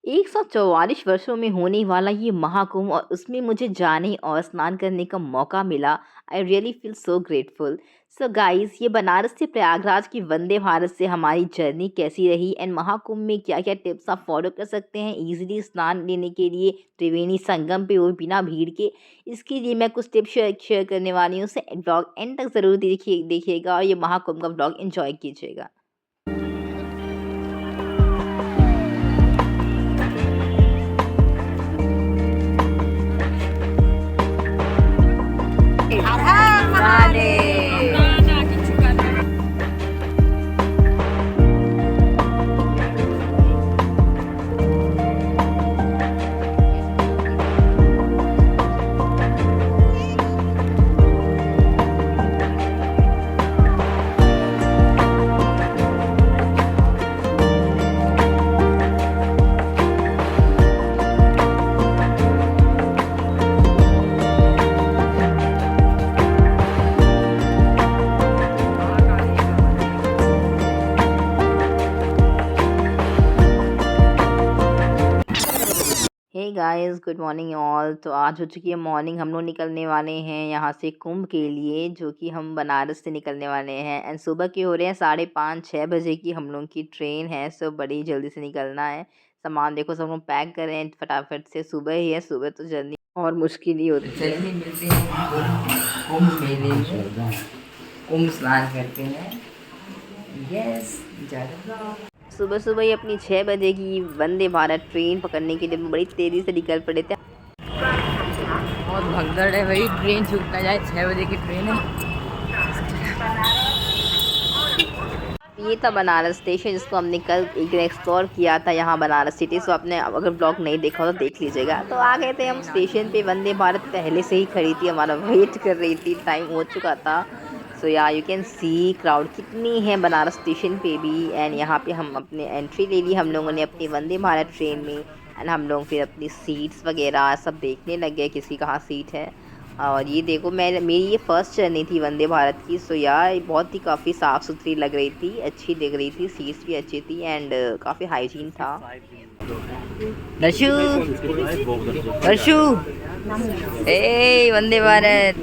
144 वर्षों में होने वाला ये महाकुंभ और उसमें मुझे जाने और स्नान करने का मौका मिला। I really feel so grateful. So guys, ये बनारस से प्रयागराज की वंदे भारत से हमारी जर्नी कैसी रही एंड महाकुंभ में क्या क्या टिप्स आप फॉलो कर सकते हैं इजीली स्नान लेने के लिए त्रिवेणी संगम पे और बिना भीड़ के। इसके लिए मैं कुछ टिप्स शेयर करने वाली हूँ। से ब्लॉग एंड तक ज़रूर देखिएगा और ये महाकुंभ का ब्लॉग एंजॉय कीजिएगा। Hey guys, good morning all. तो आज हो चुकी है मॉर्निंग। हम लोग निकलने वाले हैं यहाँ से कुंभ के लिए, जो कि हम बनारस से निकलने वाले हैं एंड सुबह के हो रहे हैं 5:30-6 बजे की हम लोग की ट्रेन है। सो बड़ी जल्दी से निकलना है। सामान देखो सब लोग पैक कर रहे हैं फटाफट से। सुबह ही है, सुबह तो जर्नी और मुश्किल ही होती है। चलिए मिलते हैं कुंभ मेले में, कुंभ स्नान करते हैं। यस, सुबह सुबह ही अपनी 6 बजे की वंदे भारत ट्रेन पकड़ने के लिए बड़ी तेज़ी से निकल पड़े थे। बहुत भगदड़ है भाई, ट्रेन छूट ना जाए। 6 बजे की ट्रेन है। ये था बनारस स्टेशन, जिसको हमने कल एक दिन एक्सप्लोर किया था यहाँ बनारस सिटी। सो आपने अगर ब्लॉग नहीं देखा हो तो देख लीजिएगा। तो आ गए थे हम स्टेशन पे। वंदे भारत पहले से ही खड़ी थी, हमारा वेट कर रही थी, टाइम हो चुका था। सो या यू कैन सी क्राउड कितनी है बनारस स्टेशन पे भी। एंड यहाँ पे हम अपने एंट्री ले ली हम लोगों ने अपनी वंदे भारत ट्रेन में। एंड हम लोग फिर अपनी सीट्स वगैरह सब देखने लग गए किसी कहाँ सीट है। और ये देखो, मेरी ये फ़र्स्ट जर्नी थी वंदे भारत की। सो यार बहुत ही काफ़ी साफ़ सुथरी लग रही थी, अच्छी दिख रही थी, सीट्स भी अच्छी थी एंड काफ़ी हाइजीन था। दर्शु दर्शु ए वंदे भारत।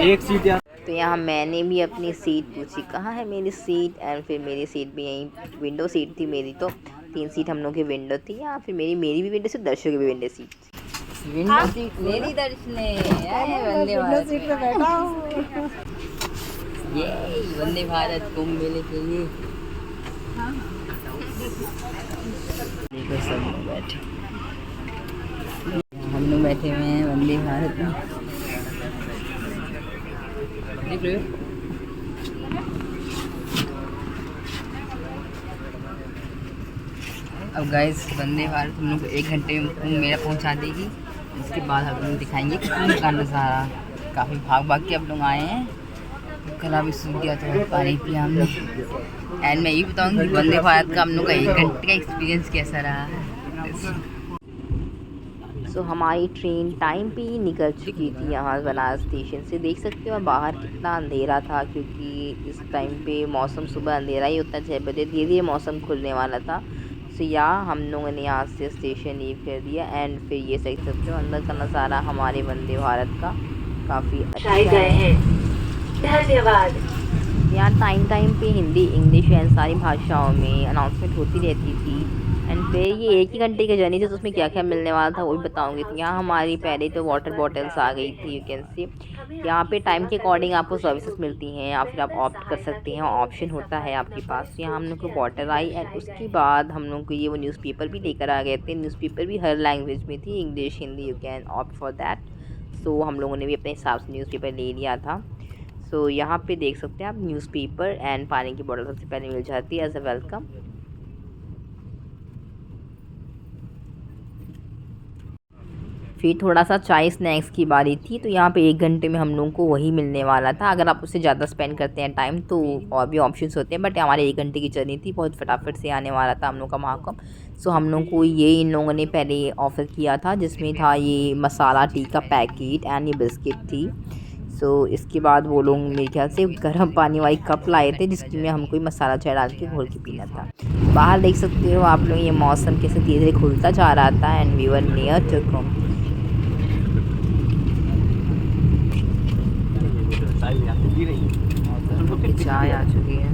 एक सीट यार। तो यहाँ मैंने भी अपनी सीट पूछी, कहाँ है मेरी सीट। एंड फिर मेरी सीट भी यहीं विंडो सीट थी मेरी। तो 3 सीट हम लोग की विंडो थी। या फिर मेरी भी विंडो सीट, दर्शकों की भी विंडो सीट। विंडो सीट मेरी दर्शने वंदे भारत सीट पे बैठा हूँ। ये वंदे भारत कुंभ मेले के लिए। देखो सब लोग बैठे, हम लोग बैठे हुए हैं वंदे भारत में। देख लो अब गाइस, वंदे भारत हम लोग को 1 घंटे में कुंभ मेला पहुंचा देगी। इसके बाद हम लोग दिखाएंगे कि कुंभ का नज़ारा। काफ़ी भाग भाग के अब लोग आए हैं। गला भी सूख गया तो पानी पिया हमने। एंड मैं ये बताऊंगी वंदे भारत का हम लोग का 1 घंटे का एक्सपीरियंस कैसा रहा है। सो हमारी ट्रेन टाइम पे ही निकल चुकी थी यहाँ बनारस स्टेशन से। देख सकते हो बाहर कितना अंधेरा था, क्योंकि इस टाइम पे मौसम सुबह अंधेरा ही होता है 6 बजे। धीरे धीरे मौसम खुलने वाला था। सो यहाँ हम लोगों ने यहाँ से स्टेशन लीव कर दिया। एंड फिर ये देख सकते हो अंदर का नज़ारा हमारे वंदे भारत का काफ़ी अच्छा है। धन्यवाद। यहाँ टाइम पे हिंदी, इंग्लिश एंड सारी भाषाओं में अनाउंसमेंट होती रहती थी। एंड फिर ये 1 ही घंटे की जर्नी थी, तो उसमें क्या क्या मिलने वाला था वो भी बताऊंगी। तो यहाँ हमारी पहले तो वाटर बॉटल्स आ गई थी। यू कैन सी यहाँ पे टाइम के अकॉर्डिंग आपको सर्विसेज मिलती हैं या फिर आप ऑप्ट कर सकते हैं, ऑप्शन होता है आपके पास। तो यहाँ हम लोग को बॉटल आई। एंड उसके बाद हम लोग को ये वो न्यूज़पेपर भी लेकर आ गए थे। न्यूज़पेपर भी हर लैंग्वेज में थी, English, Hindi, you can opt for that. So हम लोगों ने भी अपने हिसाब से न्यूज़पेपर ले लिया था। सो यहाँ पे देख सकते हैं आप न्यूज़पेपर एंड पानी की बोतल सबसे पहले मिल जाती है एज अ वेलकम। फिर थोड़ा सा चाय स्नैक्स की बारी थी। तो यहाँ पे 1 घंटे में हम लोगों को वही मिलने वाला था। अगर आप उससे ज़्यादा स्पेंड करते हैं टाइम तो और भी ऑप्शंस होते हैं, बट हमारे 1 घंटे की जर्नी थी, बहुत फटाफट से आने वाला था हम लोग का महाकुंभ। सो हम लोग को ये इन लोगों ने पहले ऑफ़र किया था, जिसमें था ये मसाला टी का पैकेट एंड ये बिस्किट थी। सो इसके बाद वो लोग मेरे ख्याल से गर्म पानी वाली कप लाए थे जिसकी में हमको मसाला चाय डाल के घोल के पीना था। बाहर देख सकते हो आप लोग ये मौसम कैसे धीरे धीरे खुलता जा रहा था and we were near to come. चाय आ चुकी है,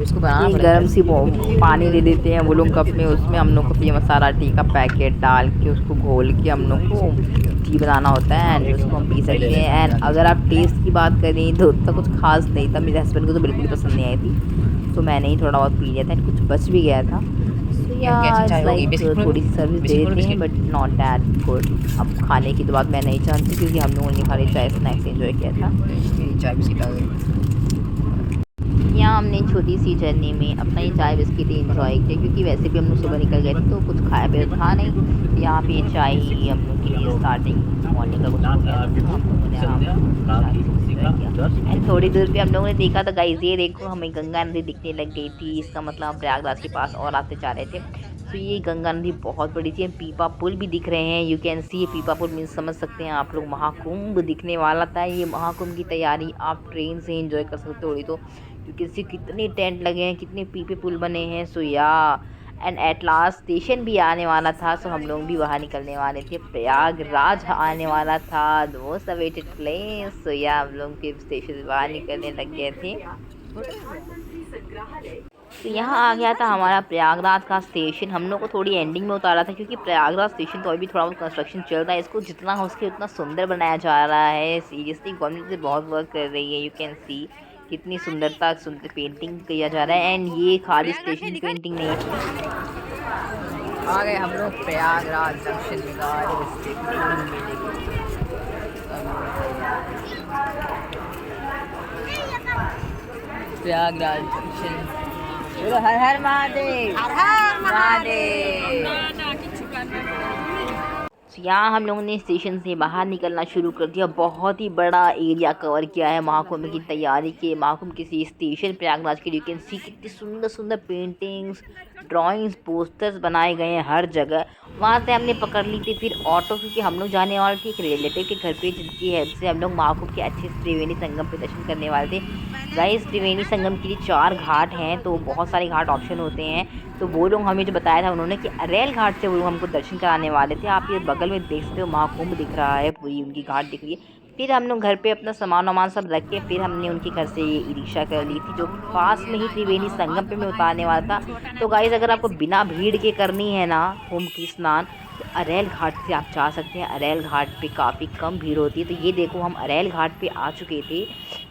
इसको बनाना गर्म सी पानी दे देते हैं वो लोग कप में, उसमें हम लोग को फिर मसाला टी का पैकेट डाल के उसको घोल के हम लोग को टी बनाना होता है एंड उसको हम पी सकते हैं। एंड अगर आप टेस्ट की बात करें तो उतना कुछ खास नहीं था, मेरे हस्बैंड को तो बिल्कुल पसंद नहीं आई थी, तो मैंने ही थोड़ा बहुत पी लिया था एंड कुछ बच भी गया था। सो यार थोड़ी सी सर्विस दे देते हैं बट नॉट दैट गुड। अब खाने की तो बात मैं नहीं जानती क्योंकि हम लोगों ने खाली चाय स्नैक्स एंजॉय किया था। चाय बिस्किट यहाँ हमने छोटी सी जर्नी में अपना ये चाय बिस्किट एंजॉय किया क्योंकि वैसे भी हम लोग सुबह निकल गए थे तो कुछ खाया पिया था नहीं। यहाँ पे चाय ही हम लोग के लिए स्टार्टिंग मॉर्निंग का कुछ हो गया एंड थोड़ी दूर पे हम लोगों ने देखा तो गाइस ये देखो हमें गंगा नदी दिखने लग गई थी। इसका मतलब हम प्रयागराज के पास और आते जा रहे थे। तो ये गंगा नदी बहुत बड़ी थी। पीपा पुल भी दिख रहे हैं, यू कैन सी। पीपा पुल मीन्स समझ सकते हैं आप लोग महाकुंभ दिखने वाला था। ये महाकुंभ की तैयारी आप ट्रेन से एंजॉय कर सकते हो थोड़ी तो, क्योंकि इससे कितने टेंट लगे हैं, कितने पीपे पुल बने हैं। सो या एंड एट लास्ट स्टेशन भी आने वाला था, सो हम लोग भी बाहर निकलने वाले थे। प्रयागराज आने वाला था, द मोस्ट अवेटेड प्लेस। सो या हम लोग के स्टेशन से बाहर निकलने लग गए थे। तो यहाँ आ गया था हमारा प्रयागराज का स्टेशन। हम लोग को थोड़ी एंडिंग में उतारा था क्योंकि प्रयागराज स्टेशन तो अभी थोड़ा बहुत कंस्ट्रक्शन चल रहा है। इसको जितना हो सके उतना सुंदर बनाया जा रहा है। सीरियसली गवर्नमेंट से बहुत वर्क कर रही है, यू कैन सी कितनी सुंदरता सुंदर पेंटिंग किया जा रहा है। एंड ये खाली स्टेशन पेंटिंग नहीं है। आ गए हम लोग प्रयागराज जंक्शन में। प्रयागराज जंक्शन। बोलो हर हर महादेव, हर हर महादेव। यहाँ हम लोगों ने स्टेशन से बाहर निकलना शुरू कर दिया। बहुत ही बड़ा एरिया कवर किया है महाकुंभ की तैयारी के। महाकुंभ किसी स्टेशन प्रयागराज के, यू कैन सी कितनी सुंदर सुंदर पेंटिंग्स, ड्राइंग्स, पोस्टर्स बनाए गए हैं हर जगह। वहाँ से हमने पकड़ ली थी फिर ऑटो, क्योंकि हम लोग जाने वाले थे एक रिलेटिव के घर पे, जिनकी हेल्प से हम लोग महाकुंभ के अच्छे से त्रिवेणी संगम पे दर्शन करने वाले थे। गाइस त्रिवेणी संगम के लिए 4 घाट हैं, तो बहुत सारे घाट ऑप्शन होते हैं। तो वो लोग हमें जो बताया था उन्होंने कि अरेल घाट से वो लोग हमको दर्शन कराने वाले थे। आप ये बगल में देख सकते हो महाकुंभ दिख रहा है, पूरी उनकी घाट दिख रही है। फिर हम लोग घर पे अपना सामान वामान सब रख के फिर हमने उनके घर से ये ई रिक्शा कर ली थी जो पास में ही त्रिवेणी संगम पे में उतारने वाला था। तो गाइस अगर आपको बिना भीड़ के करनी है ना कुंभ की स्नान, तो अरेल घाट से आप जा सकते हैं। अरेल घाट पे काफ़ी कम भीड़ होती है। तो ये देखो हम अरेल घाट पे आ चुके थे,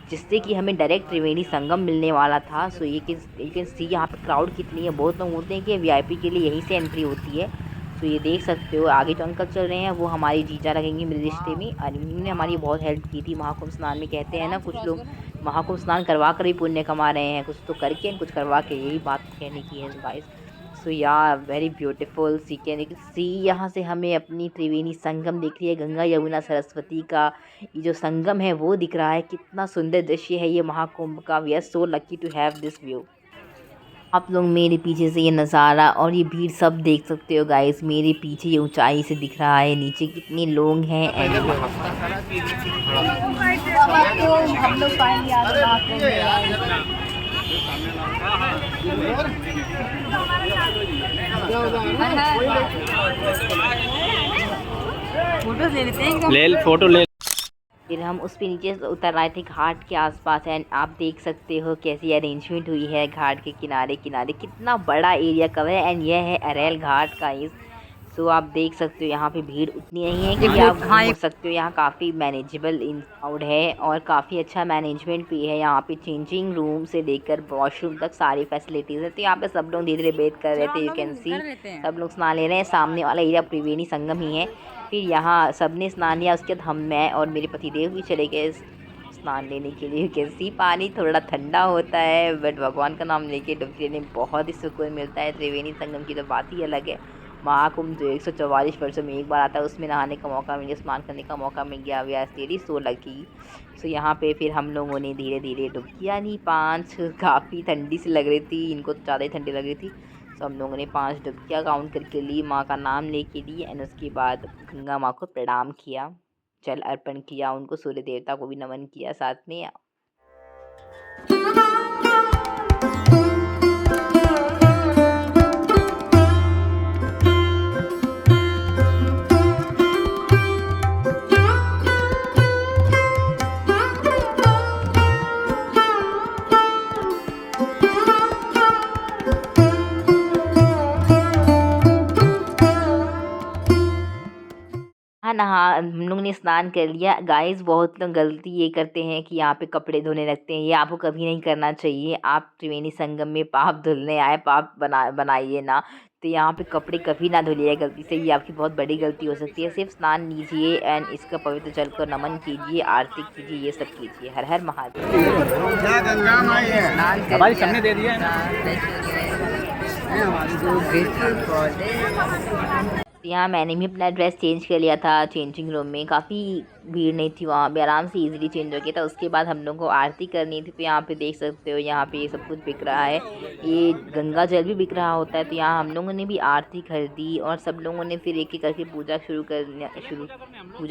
जिससे कि हमें डायरेक्ट त्रिवेणी संगम मिलने वाला था। सो ये कैन सी यहाँ पे क्राउड कितनी है। बहुत लोग बोलते हैं कि वीआईपी के लिए यहीं से एंट्री होती है। तो ये देख सकते हो आगे जो अंकल चल रहे हैं वो हमारी जीजा लगेंगे मेरे रिश्ते में, और इन्होंने हमारी बहुत हेल्प की थी महाकुंभ स्नान में। कहते हैं ना कुछ लोग महाकुंभ स्नान करवा कर ही पुण्य कमा रहे हैं, कुछ तो करके कुछ करवा के, यही बात कहने की है guys. So yeah very beautiful sea can see. यहाँ से हमें अपनी त्रिवेणी संगम दिख रही है, गंगा यमुना सरस्वती का ये जो संगम है वो दिख रहा है। कितना सुंदर दृश्य है ये महाकुंभ का। We are so lucky to have this view. आप लोग मेरे पीछे से ये नज़ारा और ये भीड़ सब देख सकते हो गाइस। मेरे पीछे ये ऊंचाई से दिख रहा है नीचे कितने लोग हैं। एंड हम लोग फोटो ले लेते हैं, फोटो ले। फिर हम उस पे नीचे उतर आए थे घाट के आसपास। एंड आप देख सकते हो कैसी अरेंजमेंट हुई है घाट के किनारे किनारे, कितना बड़ा एरिया कवर है। एंड यह है अरेल घाट का इस। सो आप देख सकते हो यहाँ पे भीड़ उतनी नहीं है कि आप घूम सकते हो। यहाँ काफ़ी मैनेजेबल इन क्राउड है और काफ़ी अच्छा मैनेजमेंट भी है। यहाँ पे चेंजिंग रूम से लेकर वॉशरूम तक सारी फैसिलिटीज़ है। तो यहाँ पे सब लोग धीरे धीरे बेथ कर रहे थे, यू कैन सी सब लोग स्नान ले रहे हैं। सामने वाला एरिया त्रिवेणी संगम ही है। फिर यहाँ सबने स्नान लिया, उसके बाद मैं और मेरे पतिदेव भी चले गए स्नान लेने के लिए। कैसी पानी थोड़ा ठंडा होता है बट भगवान का नाम लेके डुबकी लेने में बहुत ही सुकून मिलता है। त्रिवेणी संगम की तो बात ही अलग है। महाकुंभ जो 144 वर्षों में एक बार आता है, उसमें नहाने का मौका मिल गया, स्नान करने का मौका मिल गया। We are really so lucky. So यहाँ पे फिर हम लोगों ने धीरे धीरे डुबकियाँ ली 5। काफ़ी ठंडी सी लग रही थी, इनको तो ज़्यादा ही ठंडी लग रही थी। सो हम लोगों ने 5 डुबकियाँ काउंट करके ली, माँ का नाम लेके ली। एंड उसके बाद गंगा माँ को प्रणाम किया। जल अर्पण किया, उनको सूर्य देवता को भी नमन किया साथ में। हाँ, हम लोग ने स्नान कर लिया। गाइस बहुत लोग गलती ये करते हैं कि यहाँ पे कपड़े धोने लगते हैं, ये आपको कभी नहीं करना चाहिए। आप त्रिवेणी संगम में पाप धुलने आए, पाप बनाइए ना। तो यहाँ पे कपड़े कभी ना धुलिए गलती से, ये आपकी बहुत बड़ी गलती हो सकती है। सिर्फ स्नान लीजिए एंड इसका पवित्र जल को नमन कीजिए, आरती कीजिए, ये सब कीजिए। हर हर महादेव। हमारी सबने दे दिया यहाँ मैंने भी अपना ड्रेस चेंज कर लिया था चेंजिंग रूम में। काफ़ी भीड़ नहीं थी वहाँ पे, आराम से इजीली चेंज हो गया था। उसके बाद हम लोग को आरती करनी थी, तो यहाँ पे देख सकते हो, यहाँ पे ये सब कुछ बिक रहा है। ये गंगा जल भी बिक रहा होता है। तो यहाँ हम लोगों ने भी आरती खरीदी और सब लोगों ने फिर एक एक करके पूजा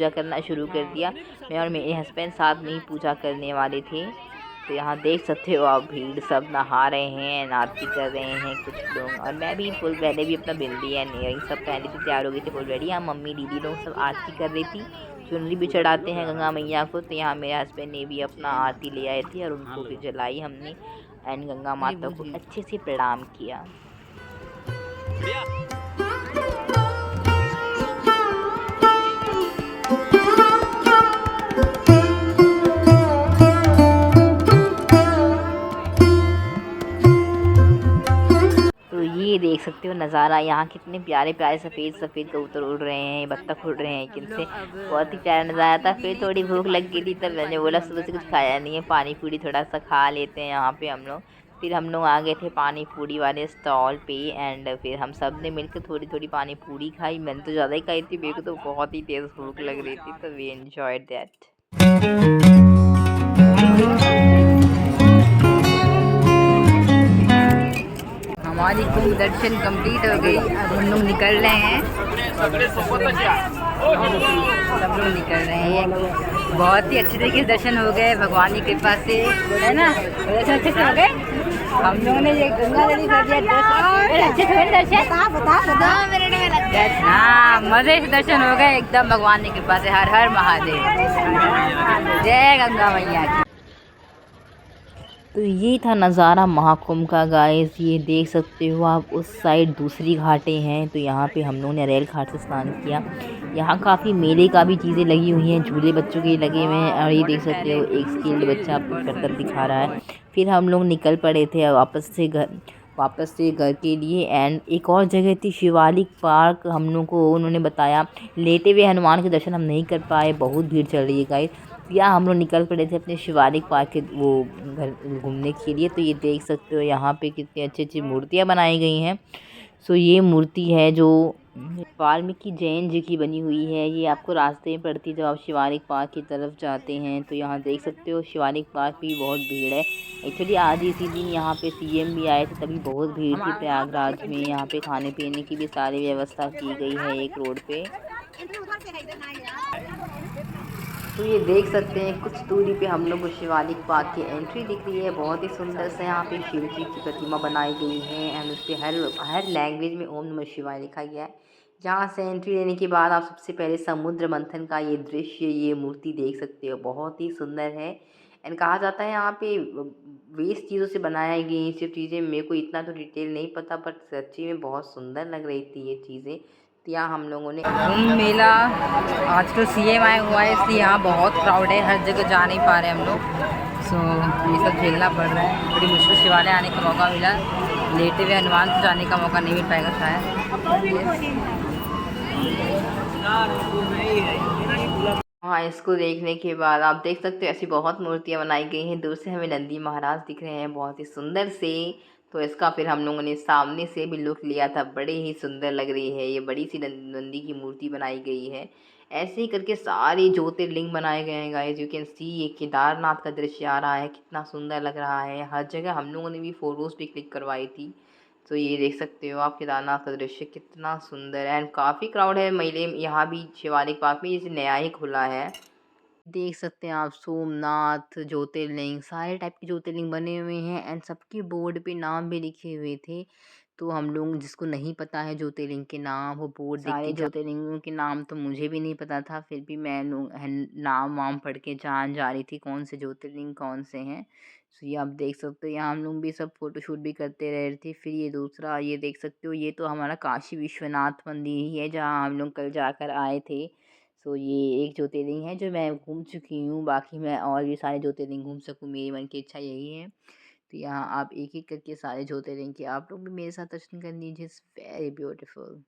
करना शुरू कर दिया। मैं और मेरे हस्बैंड साथ में ही पूजा करने वाले थे। तो यहाँ देख सकते हो आप, भीड़ सब नहा रहे हैं, आरती कर रहे हैं कुछ लोग। और मैं भी फुल पहले भी अपना बिंदी एंड इयरिंग सब पहले से तैयार हो गई थी फुल रेडी। यहाँ मम्मी दीदी लोग सब आरती कर रही थी, चुनरी भी चढ़ाते हैं गंगा मैया को। तो यहाँ मेरे हस्बैंड ने भी अपना आरती ले आए थे और उनको भी जलाई हमने एंड गंगा माता को अच्छे से प्रणाम किया। ये देख सकते हो नज़ारा, यहाँ कितने प्यारे प्यारे सफ़ेद सफ़ेद कबूतर उड़ रहे हैं, बत्तख उड़ रहे हैं किनसे, बहुत ही प्यारा नज़ारा था। फिर थोड़ी भूख लग गई थी, तब मैंने बोला सुबह से कुछ खाया नहीं है, पानी पूरी थोड़ा सा खा लेते हैं यहाँ पे हम लोग। फिर हम लोग आ गए थे पानी पूरी वाले स्टॉल पे एंड फिर हम सब ने मिलकर थोड़ी थोड़ी पानी पूरी खाई। मैंने तो ज़्यादा ही खाई थी, मेरे को तो बहुत ही तेज़ भूख लग रही थी, तो वी एंजॉयड दैट। हमारी कुंभ दर्शन कंप्लीट हो गई। अब हम लोग निकल रहे हैं, सब लोग निकल रहे हैं। बहुत ही अच्छे तरीके से दर्शन हो गए भगवान की कृपा से, है ना। दर्शन अच्छे से हो गए। हम लोगों ने ये गंगा नदी कर दिया अच्छे से दर्शन। हाँ, मज़े से दर्शन हो गए एकदम भगवान की कृपा से। हर हर महादेव, जय गंगा मैया की। तो ये था नज़ारा महाकुंभ का गाइस। ये देख सकते हो आप, उस साइड दूसरी घाटें हैं। तो यहाँ पे हम लोगों ने रेल घाट से स्नान किया। यहाँ काफ़ी मेले का भी चीज़ें लगी हुई हैं, झूले बच्चों के लगे हुए हैं। और ये देख सकते हो एक स्किल्ड बच्चा आपको करतब दिखा रहा है। फिर हम लोग निकल पड़े थे वापस से घर के लिए। एंड एक और जगह थी शिवालिक पार्क, हम लोग को उन्होंने बताया। लेटे हुए हनुमान के दर्शन हम नहीं कर पाए, बहुत भीड़ चल रही है गाइस। या हम लोग निकल पड़े थे अपने शिवालिक पार्क के वो घर घूमने के लिए। तो ये देख सकते हो यहाँ पे कितनी अच्छी अच्छी मूर्तियाँ बनाई गई हैं। सो ये मूर्ति है जो वाल्मीकि जैन जी की बनी हुई है। ये आपको रास्ते में पड़ती है जब आप शिवालिक पार्क की तरफ जाते हैं। तो यहाँ देख सकते हो शिवालिक पार्क भी बहुत भीड़ है। एक्चुअली आज इसी दिन यहाँ पे सीएम भी आए थे, तभी बहुत भीड़ थी प्रयागराज में। यहाँ पे खाने पीने की भी सारी व्यवस्था की गई है एक रोड पे। तो ये देख सकते हैं कुछ दूरी पे हम लोग को शिवालिक पार्क की एंट्री दिख रही है। बहुत ही सुंदर से यहाँ पे शिव जी की प्रतिमा बनाई गई है एंड उस पर हर लैंग्वेज में ओम नमः शिवाय लिखा गया है। जहाँ से एंट्री लेने के बाद आप सबसे पहले समुद्र मंथन का ये दृश्य, ये मूर्ति देख सकते हो, बहुत ही सुंदर है। एंड कहा जाता है यहाँ पे वेस्ट चीज़ों से बनाई गई सिर्फ चीज़ें। मेरे को इतना तो डिटेल नहीं पता, बट सच्ची में बहुत सुंदर लग रही थी ये चीज़ें। तो यहाँ हम लोगों ने कुंभ मेला, आज तो सीएम आया हुआ है इसलिए यहाँ बहुत क्राउड है, हर जगह जा नहीं पा रहे हम लोग। सो ये सब झेलना पड़ रहा है, बड़ी मुश्किल शिवालय आने का मौका मिला। लेटे हुए हनुमान को जाने का मौका नहीं मिल पाएगा शायद। हाँ, इसको देखने के बाद आप देख सकते हो ऐसी बहुत मूर्तियाँ बनाई गई हैं। दूर से हमें नंदी महाराज दिख रहे हैं बहुत ही सुंदर से। तो इसका फिर हम लोगों ने सामने से भी लुक लिया था, बड़े ही सुंदर लग रही है। ये बड़ी सी नंदी की मूर्ति बनाई गई है। ऐसे ही करके सारे ज्योतिर्लिंग बनाए गए हैं गाइस। यू कैन सी, ये केदारनाथ का दृश्य आ रहा है, कितना सुंदर लग रहा है। हर जगह हम लोगों ने भी फ़ोटोज़ भी क्लिक करवाई थी। तो ये देख सकते हो आप केदारनाथ का दृश्य कितना सुंदर है एंड काफ़ी क्राउड है मेले यहाँ भी शिवालिक पार्क में, ये नया ही खुला है। देख सकते हैं आप सोमनाथ ज्योतिर्लिंग सारे टाइप के ज्योतिर्लिंग बने हुए हैं एंड सबके बोर्ड पे नाम भी लिखे हुए थे। तो हम लोग जिसको नहीं पता है ज्योतिर्लिंग के नाम वो बोर्ड देख के ज्योतिर्लिंगों के नाम तो मुझे भी नहीं पता था, फिर भी मैं नाम वाम पढ़ के जान जा रही थी कौन से ज्योतिर्लिंग कौन से हैं। तो ये आप देख सकते हो यहाँ हम लोग भी सब फोटोशूट भी करते रहे थे। फिर ये दूसरा ये देख सकते हो ये तो हमारा काशी विश्वनाथ मंदिर ही है जहाँ हम लोग कल जाकर आए थे। सो ये एक ज्योतिर्लिंग है जो मैं घूम चुकी हूँ, बाकी मैं और भी सारे ज्योतिर्लिंग घूम सकूँ, मेरी मन की इच्छा यही है। तो यहाँ आप एक एक करके सारे ज्योतिर्लिंग के आप लोग भी मेरे साथ दर्शन कर लीजिए, इट्स वेरी ब्यूटीफुल।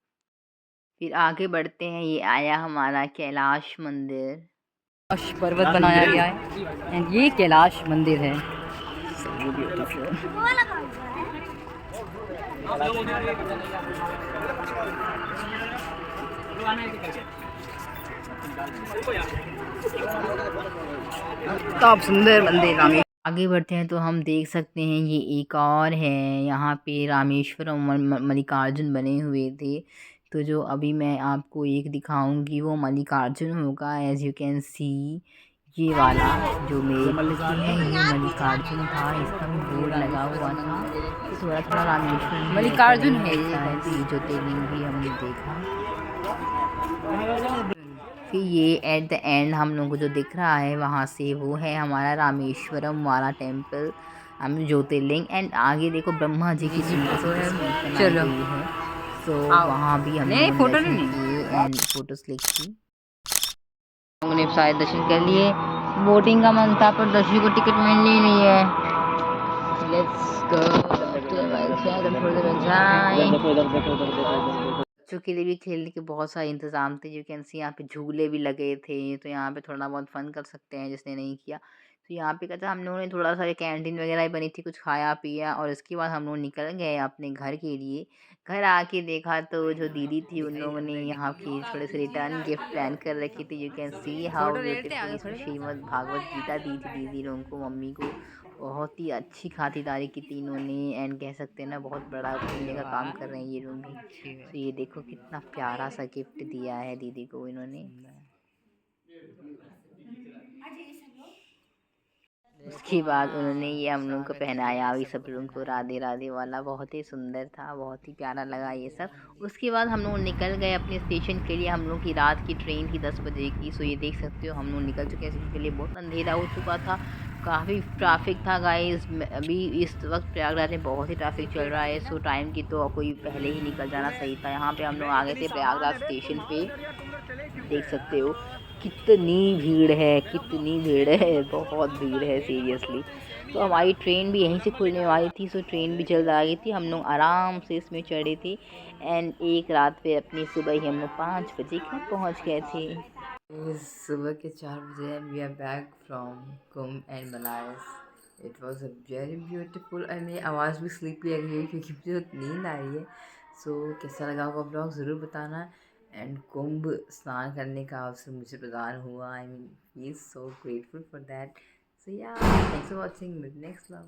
फिर आगे बढ़ते हैं, ये आया हमारा कैलाश मंदिर। कैलाश पर्वत बनाया गया है एंड ये कैलाश मंदिर है। काफ़ी सुंदर मंदिर रामेश्वर। आगे बढ़ते हैं तो हम देख सकते हैं ये एक और है, यहाँ पे रामेश्वरम मल्लिकार्जुन बने हुए थे। तो जो अभी मैं आपको एक दिखाऊंगी वो मल्लिकार्जुन होगा, एज यू कैन सी ये वाला जो मेरे पीछे है ये मल्लिकार्जुन था, इसका भी बोर्ड लगा हुआ था। थोड़ा थोड़ा रामेश्वरम मल्लिकार्जुन है ये ये ज्योतिर्लिंग भी हमने देखा। फिर ये एट द एंड हम लोगों को जो दिख रहा है वहाँ से वो है हमारा रामेश्वरम वाला टेम्पल, हम ज्योतिर्लिंग। एंड आगे देखो ब्रह्मा जी की फोटो है, चलो है। तो वहाँ भी हमने फोटो दर्शन नहीं किए एंड फोटोज क्लिक की। लोगों ने सारे दर्शन कर लिए। बोटिंग का मन था पर दर्शन को टिकट मिल नहीं है। Let's go. बच्चों के लिए भी खेलने के बहुत सारे इंतज़ाम थे, यू कैन सी यहाँ पे झूले भी लगे थे, तो यहाँ पे थोड़ा बहुत फ़न कर सकते हैं जिसने नहीं किया। तो यहाँ पे क्या था हम लोगों ने थोड़ा सा कैंटीन वगैरह ही बनी थी, कुछ खाया पिया और इसके बाद हम लोग निकल गए अपने घर के लिए। घर आके देखा तो जो दीदी थी उन लोगों ने यहाँ की थोड़े से रिटर्न गिफ्ट प्लान कर रखी थी, you can see how beautiful. इसमें श्रीमद् भागवत गीता दी थी दीदी लोगों को, मम्मी को। बहुत ही अच्छी खातिरदारी की थी इन्होंने एंड कह सकते हैं ना बहुत बड़ा पुण्य का काम कर रहे हैं ये लोग भी। तो ये देखो कितना प्यारा सा गिफ्ट दिया है दीदी को इन्होंने। उसके बाद उन्होंने ये हम लोग को पहनाया भी सब लोगों को राधे राधे वाला, बहुत ही सुंदर था, बहुत ही प्यारा लगा ये सब। उसके बाद हम लोग निकल गए अपने स्टेशन के लिए, हम लोग की रात की ट्रेन थी 10 बजे की। सो ये देख सकते हो हम लोग निकल चुके हैं स्टेशन के लिए, बहुत अंधेरा हो चुका था, काफ़ी ट्रैफिक था गाइस। अभी इस वक्त प्रयागराज में बहुत ही ट्रैफिक चल रहा है, सो टाइम की तो कोई पहले ही निकल जाना सही था। यहाँ पे हम लोग आ गए थे प्रयागराज स्टेशन पे, देख सकते हो कितनी भीड़ है, कितनी भीड़ है, बहुत भीड़ है सीरियसली। तो हमारी ट्रेन भी यहीं से खुलने वाली थी, सो ट्रेन भी जल्द आ गई थी, हम लोग आराम से इसमें चढ़े थे एंड एक रात पे अपनी सुबह ही हम लोग 5 बजे घर पहुंच गए थे। सुबह के 4 बजे and we are back from Kumbh and Banaras. It was a very beautiful and मेरी आवाज़ भी स्लीपी लग रही है क्योंकि मुझे नींद आ रही है। सो कैसा लगा होगा ब्लॉग ज़रूर बताना। एंड कुंभ स्नान करने का अवसर मुझे प्रदान हुआ, I mean feel so grateful for that. So yeah thanks for watching, next vlog.